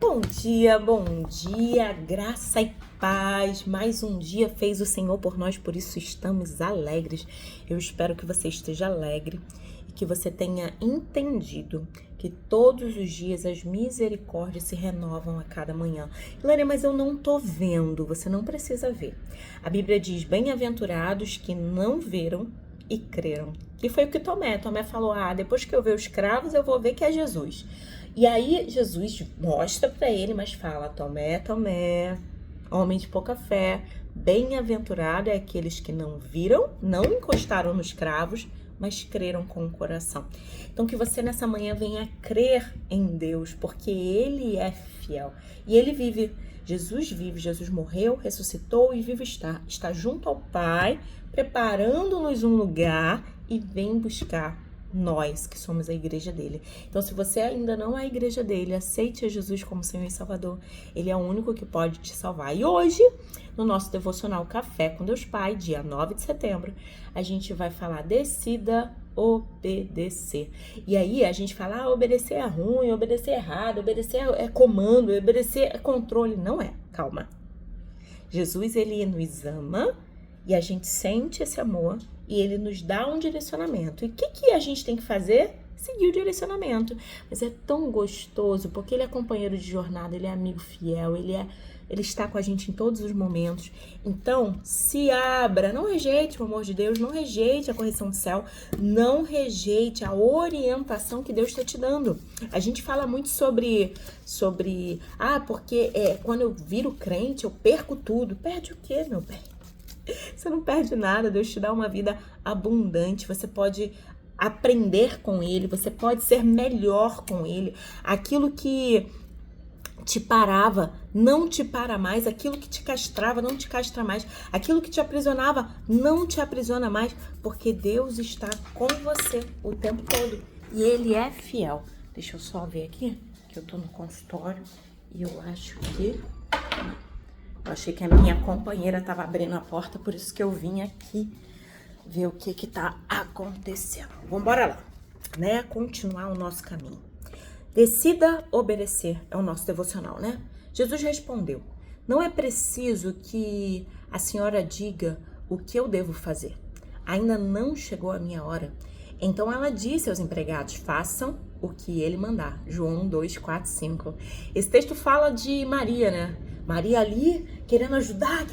Bom dia, graça e paz. Mais um dia fez o Senhor por nós, por isso estamos alegres. Eu espero que você esteja alegre e que você tenha entendido que todos os dias as misericórdias se renovam a cada manhã. Hilâria, mas eu não tô vendo, você não precisa ver. A Bíblia diz, bem-aventurados que não viram e creram. Que foi o que Tomé falou, depois que eu ver os cravos, eu vou ver que é Jesus. E aí Jesus mostra para ele, mas fala, Tomé, homem de pouca fé, bem-aventurado é aqueles que não viram, não encostaram nos cravos, mas creram com o coração. Então que você nessa manhã venha crer em Deus, porque Ele é fiel. E Ele vive, Jesus vive, Jesus morreu, ressuscitou e vive está junto ao Pai, preparando-nos um lugar e vem buscar nós, que somos a igreja dele. Então, se você ainda não é a igreja dele, aceite a Jesus como Senhor e Salvador. Ele é o único que pode te salvar. E hoje, no nosso devocional Café com Deus Pai, dia 9 de setembro, a gente vai falar decida obedecer. E aí, a gente fala, obedecer é ruim, obedecer é errado, obedecer é comando, obedecer é controle. Não é, calma. Jesus, ele nos ama e a gente sente esse amor e ele nos dá um direcionamento. E o que a gente tem que fazer? Seguir o direcionamento. Mas é tão gostoso, porque ele é companheiro de jornada, ele é amigo fiel, ele está com a gente em todos os momentos. Então, se abra, não rejeite o amor de Deus, não rejeite a correção do céu, não rejeite a orientação que Deus está te dando. A gente fala muito sobre porque quando eu viro crente, eu perco tudo. Perde o quê, meu bem? Você não perde nada, Deus te dá uma vida abundante, você pode aprender com Ele, você pode ser melhor com Ele. Aquilo que te parava não te para mais, aquilo que te castrava não te castra mais, aquilo que te aprisionava não te aprisiona mais, porque Deus está com você o tempo todo e Ele é fiel. Deixa eu só ver aqui, que eu tô no consultório e eu achei que a minha companheira estava abrindo a porta, por isso que eu vim aqui ver o que tá acontecendo. Vambora lá, né? Continuar o nosso caminho. Decida obedecer, é o nosso devocional, né? Jesus respondeu, não é preciso que a senhora diga o que eu devo fazer. Ainda não chegou a minha hora. Então ela disse aos empregados, façam o que ele mandar. João 2, 4, 5. Esse texto fala de Maria, né? Maria ali querendo ajudar.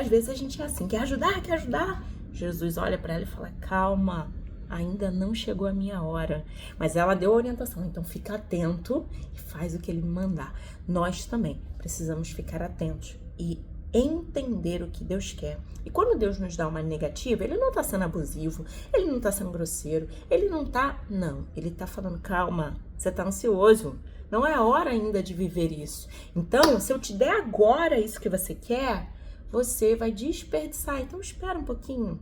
Às vezes a gente é assim, quer ajudar. Jesus olha para ela e fala, calma, ainda não chegou a minha hora. Mas ela deu a orientação, então fica atento e faz o que ele mandar. Nós também precisamos ficar atentos e entender o que Deus quer. E quando Deus nos dá uma negativa, ele não tá sendo abusivo, ele não tá sendo grosseiro, ele tá falando, calma, você tá ansioso, não é a hora ainda de viver isso. Então, se eu te der agora isso que você quer, você vai desperdiçar. Então, espera um pouquinho.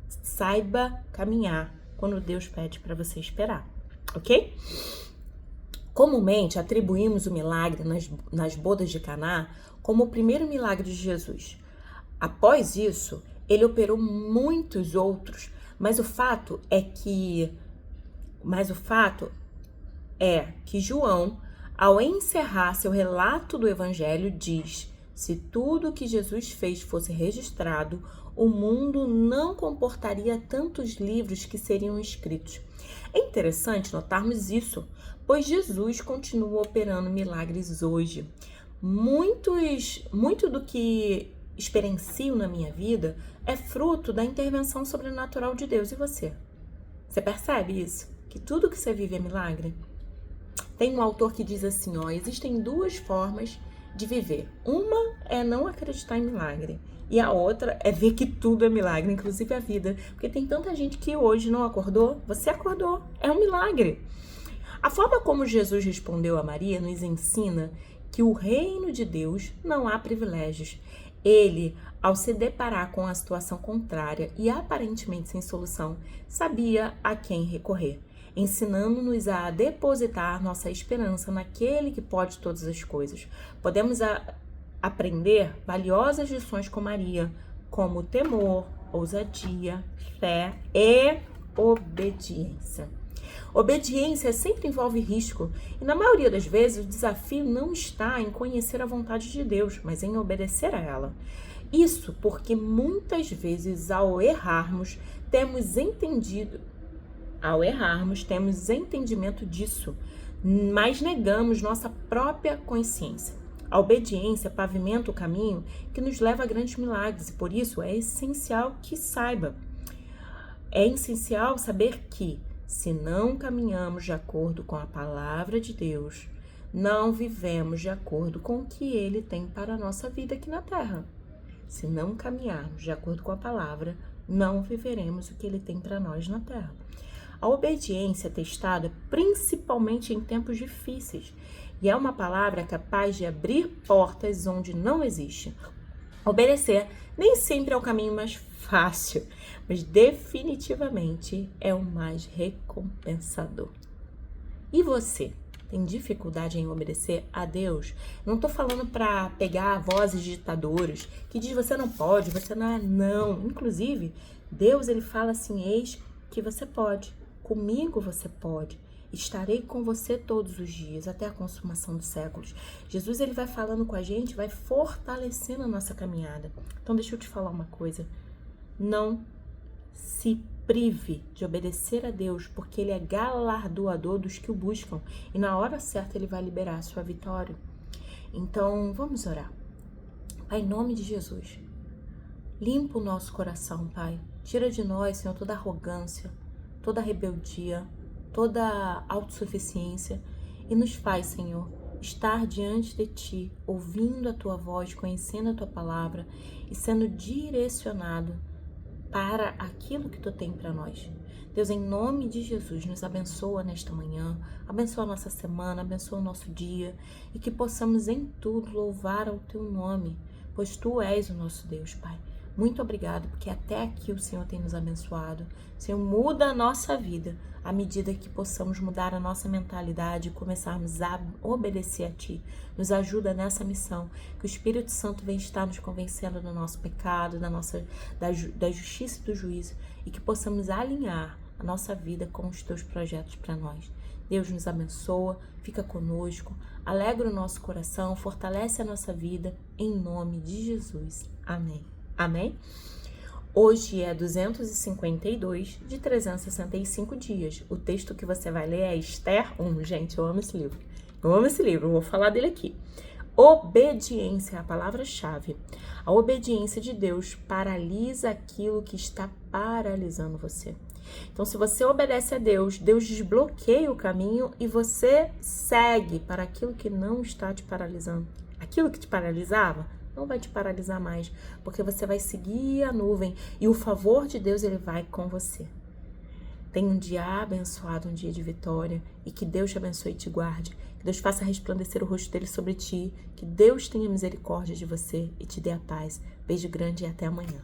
Saiba caminhar quando Deus pede para você esperar, ok? Comumente, atribuímos o milagre nas bodas de Caná como o primeiro milagre de Jesus. Após isso, ele operou muitos outros, mas o fato é que João, ao encerrar seu relato do evangelho, diz: se tudo o que Jesus fez fosse registrado, o mundo não comportaria tantos livros que seriam escritos. É interessante notarmos isso, pois Jesus continua operando milagres hoje. Muito do que experiencio na minha vida é fruto da intervenção sobrenatural de Deus. E você? Você percebe isso? Que tudo que você vive é milagre? Tem um autor que diz assim, existem duas formas de viver. Uma é não acreditar em milagre e a outra é ver que tudo é milagre, inclusive a vida. Porque tem tanta gente que hoje não acordou, você acordou, é um milagre. A forma como Jesus respondeu a Maria nos ensina que o reino de Deus não há privilégios. Ele, ao se deparar com a situação contrária e aparentemente sem solução, sabia a quem recorrer, ensinando-nos a depositar nossa esperança naquele que pode todas as coisas. Podemos aprender valiosas lições com Maria, como temor, ousadia, fé e obediência. Obediência sempre envolve risco, e na maioria das vezes o desafio não está em conhecer a vontade de Deus, mas em obedecer a ela. Isso porque muitas vezes ao errarmos temos entendimento disso, mas negamos nossa própria consciência. A obediência pavimenta o caminho que nos leva a grandes milagres, e por isso é essencial saber que, se não caminhamos de acordo com a palavra de Deus, não vivemos de acordo com o que Ele tem para a nossa vida aqui na Terra. Se não caminharmos de acordo com a palavra, não viveremos o que Ele tem para nós na Terra. A obediência é testada principalmente em tempos difíceis, e é uma palavra capaz de abrir portas onde não existe. Obedecer nem sempre é o caminho mais fácil, mas definitivamente é o mais recompensador. E você? Tem dificuldade em obedecer a Deus? Não estou falando para pegar vozes ditadoras que diz você não pode, você não é, não. Inclusive, Deus ele fala assim, eis que você pode, comigo você pode. Estarei com você todos os dias, até a consumação dos séculos. Jesus ele vai falando com a gente, vai fortalecendo a nossa caminhada. Então deixa eu te falar uma coisa. Não se prive de obedecer a Deus, porque Ele é galardoador dos que o buscam. E na hora certa Ele vai liberar a sua vitória. Então vamos orar. Pai, em nome de Jesus, limpa o nosso coração, Pai. Tira de nós, Senhor, toda arrogância, toda rebeldia, toda autossuficiência e nos faz, Senhor, estar diante de Ti, ouvindo a Tua voz, conhecendo a Tua palavra e sendo direcionado para aquilo que Tu tem para nós. Deus, em nome de Jesus, nos abençoa nesta manhã, abençoa a nossa semana, abençoa o nosso dia e que possamos em tudo louvar ao Teu nome, pois Tu és o nosso Deus, Pai. Muito obrigado, porque até aqui o Senhor tem nos abençoado. Senhor, muda a nossa vida à medida que possamos mudar a nossa mentalidade e começarmos a obedecer a Ti. Nos ajuda nessa missão, que o Espírito Santo venha estar nos convencendo do nosso pecado, da justiça e do juízo, e que possamos alinhar a nossa vida com os Teus projetos para nós. Deus nos abençoa, fica conosco, alegra o nosso coração, fortalece a nossa vida, em nome de Jesus. Amém. Amém? Hoje é 252 de 365 dias. O texto que você vai ler é Esther 1. Gente, eu amo esse livro. Vou falar dele aqui. Obediência é a palavra-chave. A obediência de Deus paralisa aquilo que está paralisando você. Então, se você obedece a Deus, Deus desbloqueia o caminho e você segue para aquilo que não está te paralisando. Aquilo que te paralisava não vai te paralisar mais, porque você vai seguir a nuvem e o favor de Deus ele vai com você. Tenha um dia abençoado, um dia de vitória, e que Deus te abençoe e te guarde, que Deus faça resplandecer o rosto dele sobre ti, que Deus tenha misericórdia de você e te dê a paz. Beijo grande e até amanhã.